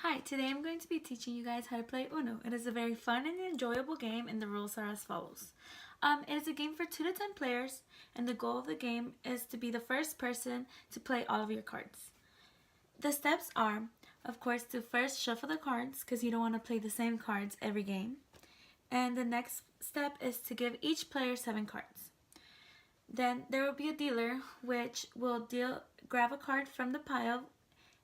Hi, today I'm going to be teaching you guys how to play Uno. It is a very fun and enjoyable game, and the rules are as follows. It is a game for 2 to 10 players, and the goal of the game is to be the first person to play all of your cards. The steps are, of course, to first shuffle the cards because you don't want to play the same cards every game. And the next step is to give each player 7 cards. Then there will be a dealer which will grab a card from the pile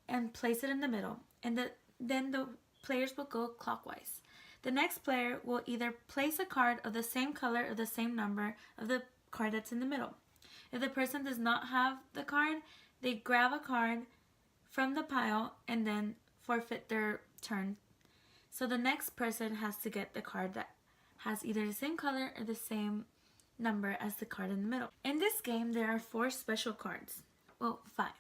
and place it in the middle, and then the players will go clockwise. The next player will either place a card of the same color or the same number of the card that's in the middle. If the person does not have the card, they grab a card from the pile and then forfeit their turn. So the next person has to get the card that has either the same color or the same number as the card in the middle. In this game, there are 4 special cards. Well, 5.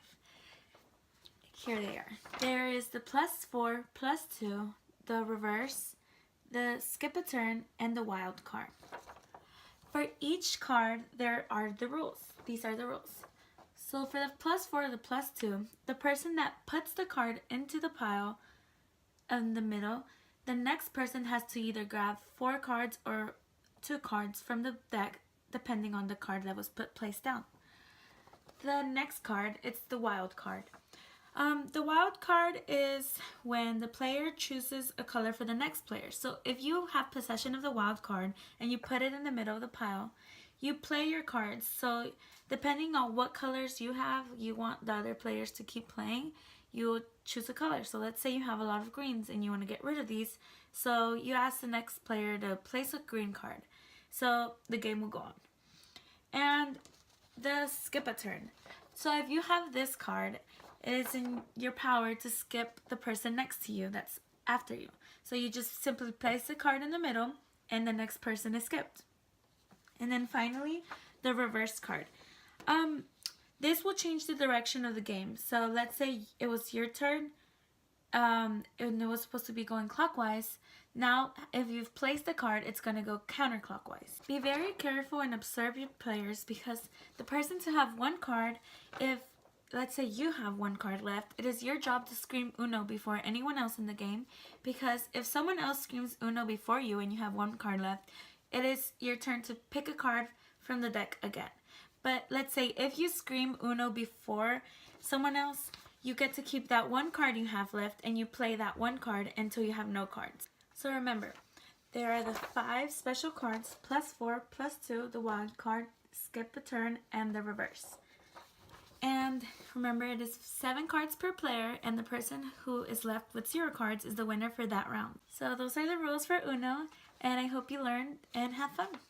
Here they are. There is the +4, +2, the reverse, the skip a turn, and the wild card. For each card, there are the rules. These are the rules. So for the +4 or the +2, the person that puts the card into the pile in the middle, the next person has to either grab 4 cards or 2 cards from the deck, depending on the card that was placed down. The next card, it's the wild card. The wild card is when the player chooses a color for the next player. So if you have possession of the wild card and you put it in the middle of the pile, you play your cards. So depending on what colors you have, you want the other players to keep playing, you choose a color. So let's say you have a lot of greens and you want to get rid of these. So you ask the next player to place a green card. So the game will go on. And the skip a turn. So if you have this card, it is in your power to skip the person next to you that's after you. So you just simply place the card in the middle and the next person is skipped. And then finally, the reverse card. This will change the direction of the game. So let's say it was your turn and it was supposed to be going clockwise. Now, if you've placed the card, it's going to go counterclockwise. Be very careful and observe your players, because the person to have one card, if let's say you have one card left, it is your job to scream Uno before anyone else in the game, because if someone else screams Uno before you and you have one card left, it is your turn to pick a card from the deck again. But let's say if you scream Uno before someone else, you get to keep that one card you have left and you play that one card until you have no cards. So remember, there are the 5 special cards, +4, +2, the wild card, skip a turn, and the reverse. And remember, it is 7 cards per player, and the person who is left with 0 cards is the winner for that round. So those are the rules for Uno, and I hope you learned and have fun.